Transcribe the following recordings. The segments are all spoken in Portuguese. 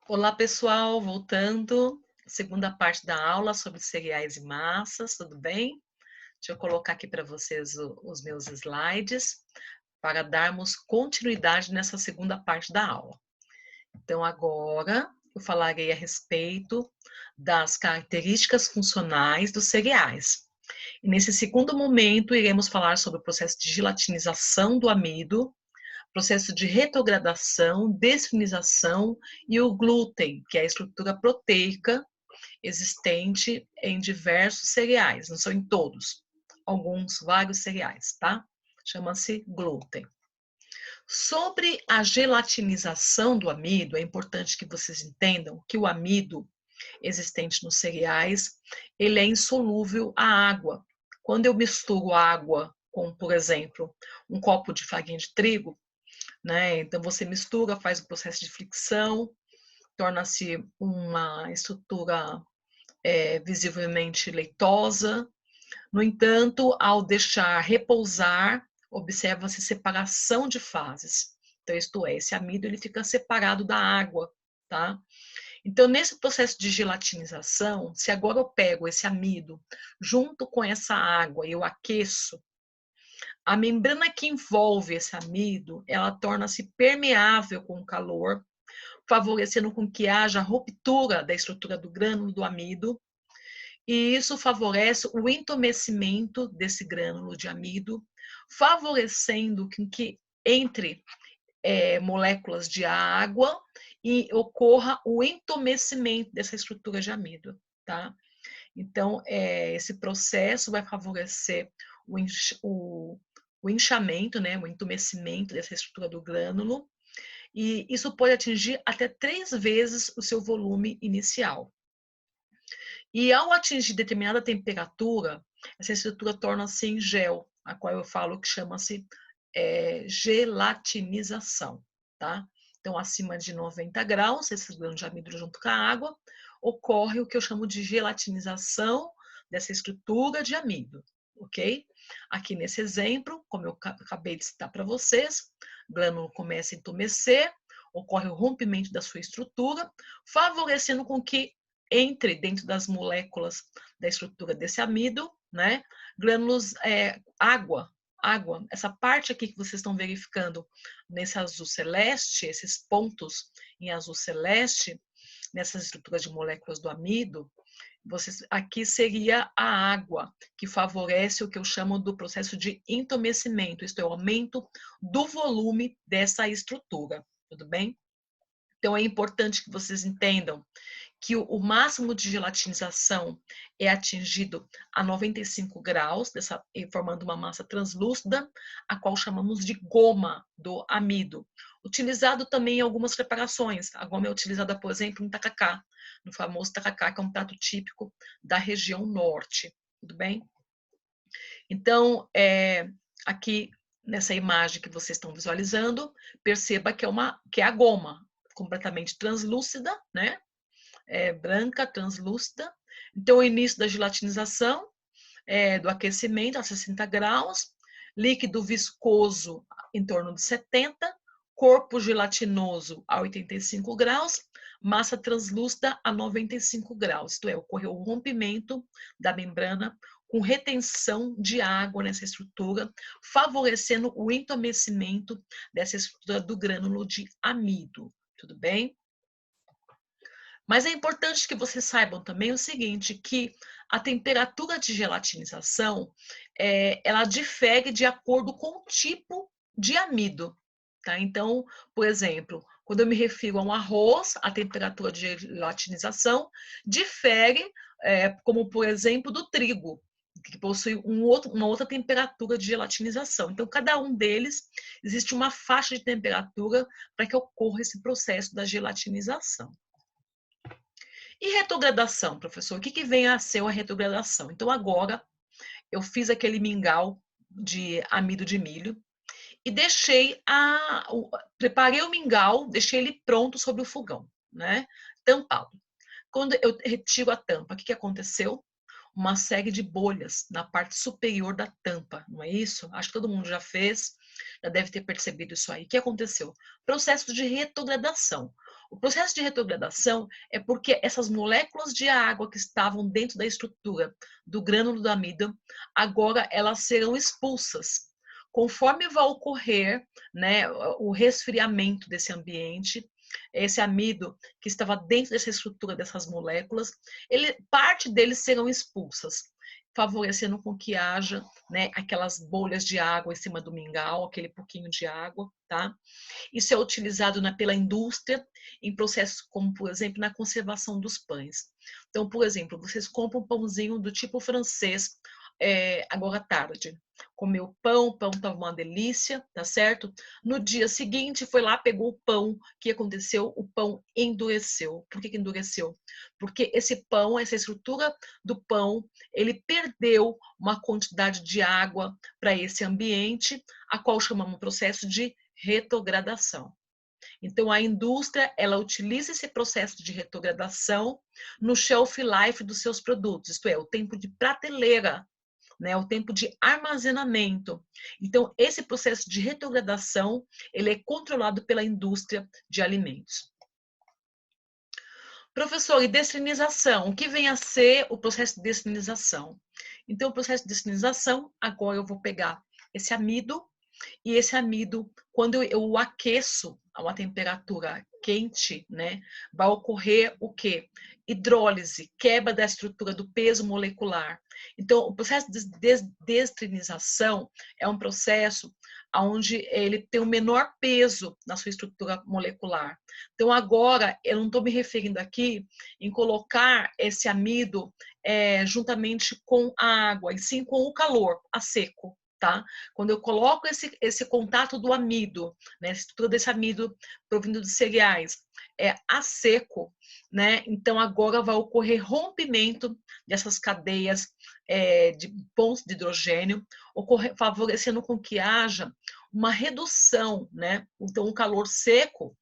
Olá, pessoal, voltando, segunda parte da aula sobre cereais e massas, tudo bem? Deixa eu colocar aqui para vocês os meus slides para darmos continuidade nessa segunda parte da aula. Então, agora eu falarei a respeito das características funcionais dos cereais. E nesse segundo momento, iremos falar sobre o processo de gelatinização do amido, processo de retrogradação, desfinização e o glúten, que é a estrutura proteica existente em diversos cereais, não são em todos, alguns, vários cereais, tá? Chama-se glúten. Sobre a gelatinização do amido, é importante que vocês entendam que o amido existente nos cereais, ele é insolúvel à água. Quando eu misturo água com, por exemplo, um copo de farinha de trigo, né? Então você mistura, faz o processo de fricção, torna-se uma estrutura visivelmente leitosa. No entanto, ao deixar repousar, observa-se separação de fases. Então, isto é, esse amido ele fica separado da água, tá? Então, nesse processo de gelatinização, se agora eu pego esse amido junto com essa água e eu aqueço, a membrana que envolve esse amido, ela torna-se permeável com o calor, favorecendo com que haja ruptura da estrutura do grânulo do amido, e isso favorece o entumecimento desse grânulo de amido, favorecendo que entre moléculas de água e ocorra o entumecimento dessa estrutura de amido, tá? Então, esse processo vai favorecer o inchamento, né, o entumecimento dessa estrutura do grânulo, e isso pode atingir até 3 vezes o seu volume inicial. E ao atingir determinada temperatura, essa estrutura torna-se em gel, a qual eu falo que chama-se gelatinização, tá? Então, acima de 90 graus, esse grão de amido junto com a água, ocorre o que eu chamo de gelatinização dessa estrutura de amido, ok? Aqui nesse exemplo, como eu acabei de citar para vocês, o grânulo começa a entumecer, ocorre o rompimento da sua estrutura, favorecendo com que entre dentro das moléculas da estrutura desse amido, né, grânulos, água, essa parte aqui que vocês estão verificando nesse azul celeste, esses pontos em azul celeste, nessas estruturas de moléculas do amido, aqui seria a água, que favorece o que eu chamo do processo de entumecimento, isto é, o aumento do volume dessa estrutura, tudo bem? Então, é importante que vocês entendam que o máximo de gelatinização é atingido a 95 graus, formando uma massa translúcida, a qual chamamos de goma do amido. Utilizado também em algumas preparações. A goma é utilizada, por exemplo, em tacacá, no famoso tacacá, que é um prato típico da região norte. Tudo bem? Então, aqui nessa imagem que vocês estão visualizando, perceba que é a goma, completamente translúcida, né? Branca, translúcida. Então, o início da gelatinização, do aquecimento a 60 graus, líquido viscoso em torno de 70, corpo gelatinoso a 85 graus, massa translúcida a 95 graus, isto é, ocorreu o rompimento da membrana com retenção de água nessa estrutura, favorecendo o entumecimento dessa estrutura do grânulo de amido. Tudo bem? Mas é importante que vocês saibam também o seguinte, que a temperatura de gelatinização, ela difere de acordo com o tipo de amido, tá? Então, por exemplo, quando eu me refiro a um arroz, a temperatura de gelatinização difere, como por exemplo, do trigo, que possui uma outra temperatura de gelatinização. Então, cada um deles, existe uma faixa de temperatura para que ocorra esse processo da gelatinização. E retrogradação, professor? O que vem a ser a retrogradação? Então, agora, eu fiz aquele mingau de amido de milho e preparei o mingau, deixei ele pronto sobre o fogão, né? Tampado. Quando eu retiro a tampa, o que aconteceu? Uma série de bolhas na parte superior da tampa, não é isso? Acho que todo mundo já fez. já deve ter percebido isso aí. O que aconteceu? Processo de retrogradação. O processo de retrogradação é porque essas moléculas de água que estavam dentro da estrutura do grânulo do amido, agora elas serão expulsas. Conforme vai ocorrer, né, o resfriamento desse ambiente, esse amido que estava dentro dessa estrutura dessas moléculas, parte deles serão expulsas, favorecendo com que haja, né, aquelas bolhas de água em cima do mingau, aquele pouquinho de água, tá? Isso é utilizado pela indústria em processos como, por exemplo, na conservação dos pães. Então, por exemplo, vocês compram um pãozinho do tipo francês agora à tarde. Comeu pão, o pão estava uma delícia, tá certo? No dia seguinte, foi lá, pegou o pão. O que aconteceu? O pão endureceu. Por que endureceu? Porque esse pão, essa estrutura do pão, ele perdeu uma quantidade de água para esse ambiente, a qual chamamos processo de retrogradação. Então, a indústria, ela utiliza esse processo de retrogradação no shelf life dos seus produtos, isto é, o tempo de prateleira, né, o tempo de armazenamento. Então, esse processo de retrogradação, ele é controlado pela indústria de alimentos. Professor, e desalinização? O que vem a ser o processo de desalinização? Então, o processo de desalinização, agora eu vou pegar esse amido, e esse amido, quando eu o aqueço a uma temperatura quente, né, vai ocorrer o quê? Hidrólise, quebra da estrutura do peso molecular. Então, o processo de destrinização é um processo onde ele tem o menor peso na sua estrutura molecular. Então, agora, eu não estou me referindo aqui em colocar esse amido juntamente com a água, e sim com o calor, a seco. Tá? Quando eu coloco esse contato do amido, né, a estrutura desse amido provindo de cereais, a seco, né? Então agora vai ocorrer rompimento dessas cadeias de pontos de hidrogênio, favorecendo com que haja uma redução, né? Então o calor seco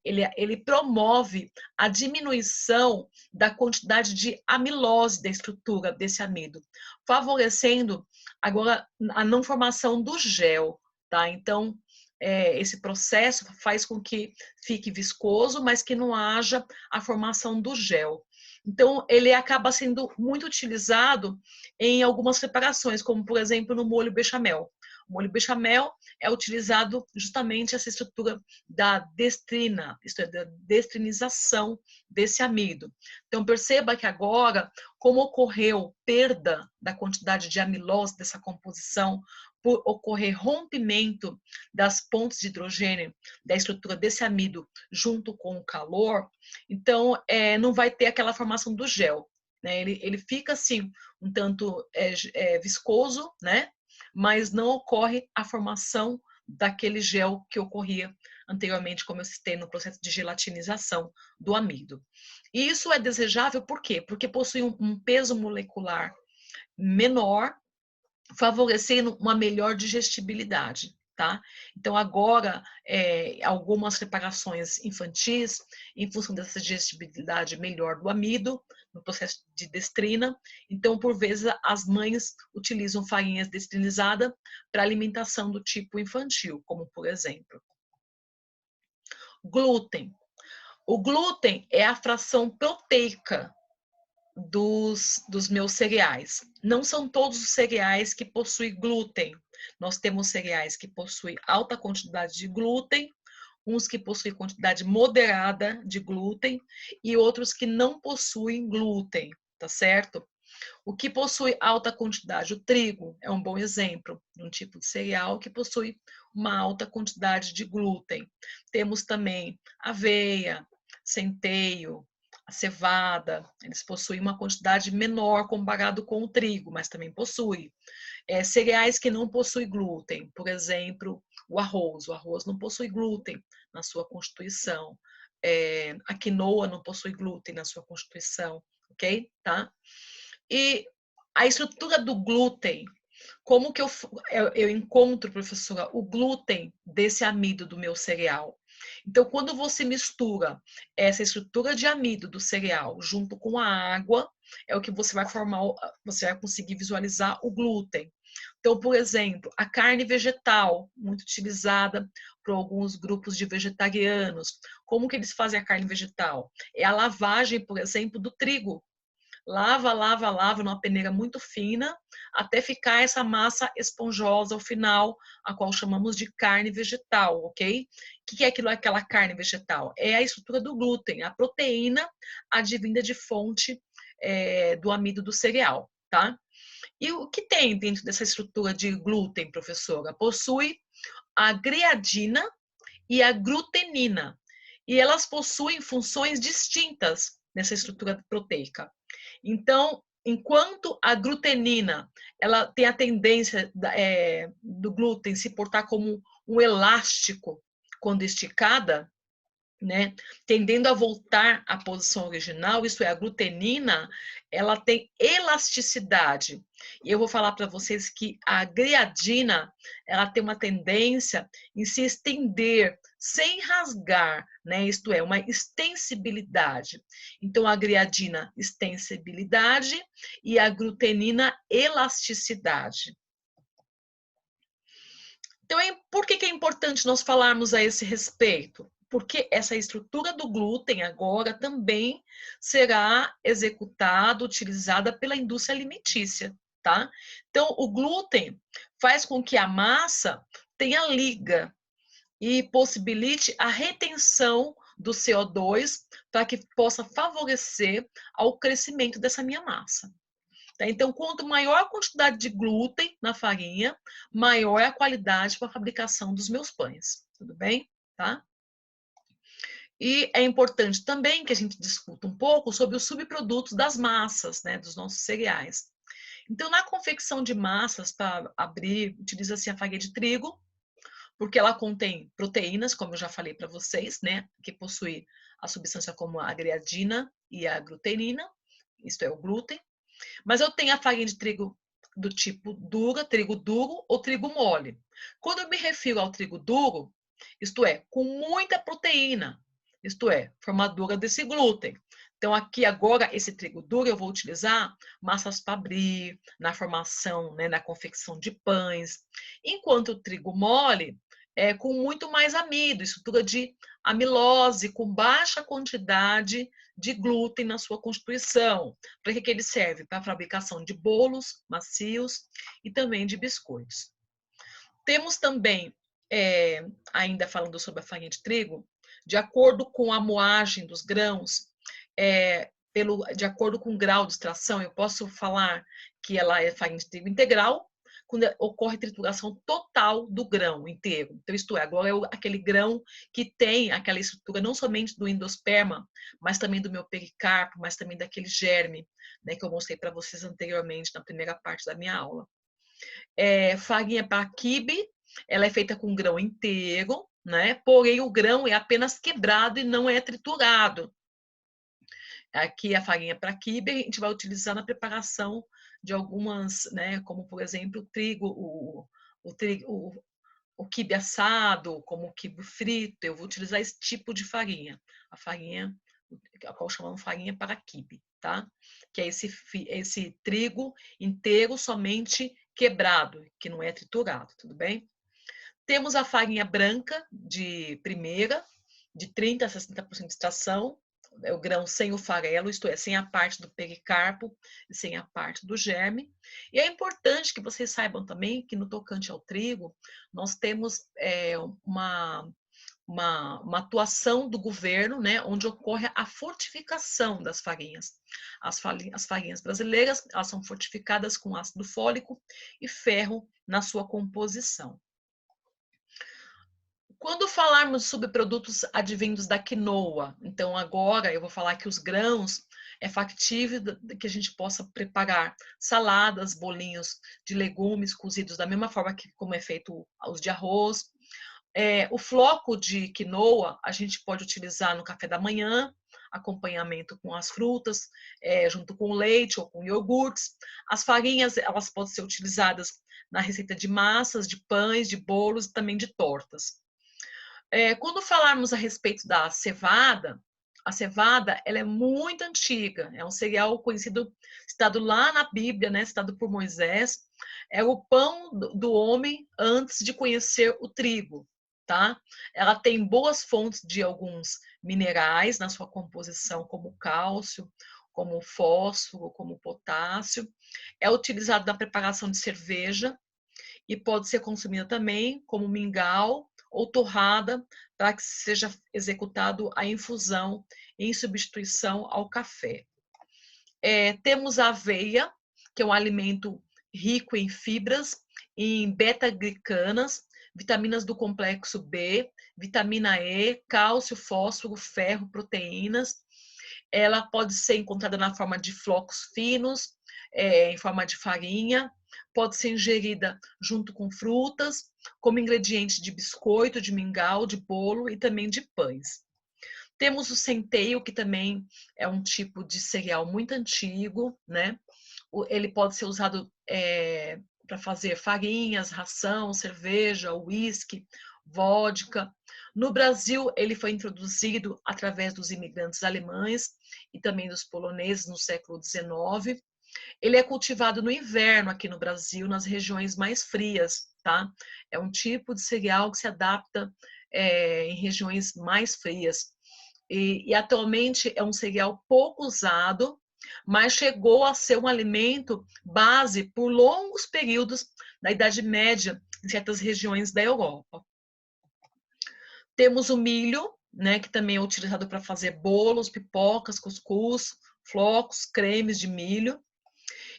ele promove a diminuição da quantidade de amilose da estrutura desse amido, favorecendo agora a não formação do gel, tá? Então, esse processo faz com que fique viscoso, mas que não haja a formação do gel. Então, ele acaba sendo muito utilizado em algumas preparações, como, por exemplo, no molho bechamel. O molho bechamel é utilizado justamente essa estrutura da destrina, isto é, da destrinização desse amido. Então, perceba que agora, como ocorreu perda da quantidade de amilose dessa composição, por ocorrer rompimento das pontes de hidrogênio da estrutura desse amido junto com o calor, então não vai ter aquela formação do gel. Né? Ele fica assim, um tanto viscoso, né? Mas não ocorre a formação daquele gel que ocorria anteriormente, como eu citei, no processo de gelatinização do amido. E isso é desejável por quê? Porque possui um peso molecular menor, favorecendo uma melhor digestibilidade. Tá? Então, agora, algumas preparações infantis, em função dessa digestibilidade melhor do amido, no processo de destrina, então, por vezes, as mães utilizam farinhas destrinizadas para alimentação do tipo infantil, como por exemplo. Glúten. O glúten é a fração proteica dos meus cereais. Não são todos os cereais que possuem glúten. Nós temos cereais que possuem alta quantidade de glúten, uns que possuem quantidade moderada de glúten e outros que não possuem glúten, tá certo? O que possui alta quantidade, o trigo é um bom exemplo de um tipo de cereal que possui uma alta quantidade de glúten. Temos também aveia, centeio, a cevada, eles possuem uma quantidade menor comparado com o trigo, mas também possui. Cereais que não possuem glúten, por exemplo, o arroz não possui glúten na sua constituição. A quinoa não possui glúten na sua constituição, ok? Tá? E a estrutura do glúten, como que eu encontro, professora, o glúten desse amido do meu cereal? Então, quando você mistura essa estrutura de amido do cereal junto com a água, é o que você vai formar, você vai conseguir visualizar o glúten. Então, por exemplo, a carne vegetal, muito utilizada por alguns grupos de vegetarianos. Como que eles fazem a carne vegetal? É a lavagem, por exemplo, do trigo. Lava, lava, lava numa peneira muito fina, até ficar essa massa esponjosa ao final, a qual chamamos de carne vegetal, ok? O que é aquela carne vegetal? É a estrutura do glúten, a proteína advinda de fonte do amido do cereal, tá? E o que tem dentro dessa estrutura de glúten, professora? Possui a gliadina e a glutenina. E elas possuem funções distintas nessa estrutura proteica. Então, enquanto a glutenina ela tem a tendência do glúten se portar como um elástico quando esticada, né, tendendo a voltar à posição original, isso é, a glutenina, ela tem elasticidade. E eu vou falar para vocês que a gliadina, ela tem uma tendência em se estender sem rasgar, né? Isto é, uma extensibilidade. Então, a gliadina, extensibilidade, e a glutenina, elasticidade. Então, por que é importante nós falarmos a esse respeito? Porque essa estrutura do glúten agora também será executada, utilizada pela indústria alimentícia, tá? Então, o glúten faz com que a massa tenha liga e possibilite a retenção do CO2 para que possa favorecer ao crescimento dessa minha massa. Então, quanto maior a quantidade de glúten na farinha, maior é a qualidade para a fabricação dos meus pães. Tudo bem? Tá? E é importante também que a gente discuta um pouco sobre os subprodutos das massas, né, dos nossos cereais. Então, na confecção de massas, para abrir, utiliza-se a farinha de trigo, porque ela contém proteínas, como eu já falei para vocês, né, que possui a substância como a gliadina e a glutenina, isto é, o glúten. Mas eu tenho a farinha de trigo do tipo dura, trigo duro ou trigo mole. Quando eu me refiro ao trigo duro, isto é, com muita proteína, isto é, formadura desse glúten. Então, aqui agora, esse trigo duro eu vou utilizar massas para abrir, na formação, né, na confecção de pães. Enquanto o trigo mole é com muito mais amido, estrutura de amilose, com baixa quantidade de glúten na sua constituição. Para que ele serve? Para a fabricação de bolos macios e também de biscoitos. Temos também, ainda falando sobre a farinha de trigo, de acordo com a moagem dos grãos, de acordo com o grau de extração, eu posso falar que ela é farinha de trigo integral, quando ocorre trituração total do grão inteiro. Então, isto é, agora é aquele grão que tem aquela estrutura não somente do endosperma, mas também do meu pericarpo, mas também daquele germe, né, que eu mostrei para vocês anteriormente na primeira parte da minha aula. Farinha para quibe, ela é feita com grão inteiro, né? Porém, o grão é apenas quebrado e não é triturado. Aqui a farinha para quibe a gente vai utilizar na preparação de algumas, né, como por exemplo o trigo, o quibe assado, como o quibe frito, eu vou utilizar esse tipo de farinha, a farinha, a qual chamamos farinha para quibe, tá? Que é esse trigo inteiro somente quebrado, que não é triturado, tudo bem? Temos a farinha branca de primeira, de 30% a 60% de extração, é o grão sem o farelo, isto é, sem a parte do pericarpo e sem a parte do germe. E é importante que vocês saibam também que no tocante ao trigo, nós temos uma atuação do governo, né, onde ocorre a fortificação das farinhas. As farinhas brasileiras, elas são fortificadas com ácido fólico e ferro na sua composição. Quando falarmos sobre produtos advindos da quinoa, então agora eu vou falar que os grãos é factível que a gente possa preparar saladas, bolinhos de legumes cozidos da mesma forma que como é feito os de arroz. O floco de quinoa a gente pode utilizar no café da manhã, acompanhamento com as frutas, junto com leite ou com iogurtes. As farinhas elas podem ser utilizadas na receita de massas, de pães, de bolos e também de tortas. Quando falarmos a respeito da cevada, a cevada ela é muito antiga, é um cereal conhecido, citado lá na Bíblia, né, citado por Moisés, É o pão do homem antes de conhecer o trigo, tá? Ela tem boas fontes de alguns minerais na sua composição, como cálcio, como fósforo, como potássio. É utilizado na preparação de cerveja e pode ser consumida também como mingau ou torrada para que seja executado a infusão em substituição ao café. Temos a aveia, que é um alimento rico em fibras, em beta-glicanas, vitaminas do complexo B, vitamina E, cálcio, fósforo, ferro, proteínas. Ela pode ser encontrada na forma de flocos finos, em forma de farinha, pode ser ingerida junto com frutas, como ingrediente de biscoito, de mingau, de bolo e também de pães. Temos o centeio, que também é um tipo de cereal muito antigo, né? Ele pode ser usado para fazer farinhas, ração, cerveja, uísque, vodka. No Brasil, ele foi introduzido através dos imigrantes alemães e também dos poloneses no século XIX. Ele é cultivado no inverno aqui no Brasil, nas regiões mais frias, tá? É um tipo de cereal que se adapta em regiões mais frias. E atualmente é um cereal pouco usado, mas chegou a ser um alimento base por longos períodos da Idade Média em certas regiões da Europa. Temos o milho, né, que também é utilizado para fazer bolos, pipocas, cuscuz, flocos, cremes de milho.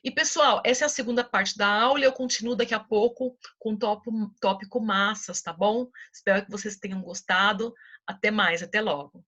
E, pessoal, essa é a segunda parte da aula e eu continuo daqui a pouco com o tópico massas, tá bom? Espero que vocês tenham gostado. Até mais, até logo.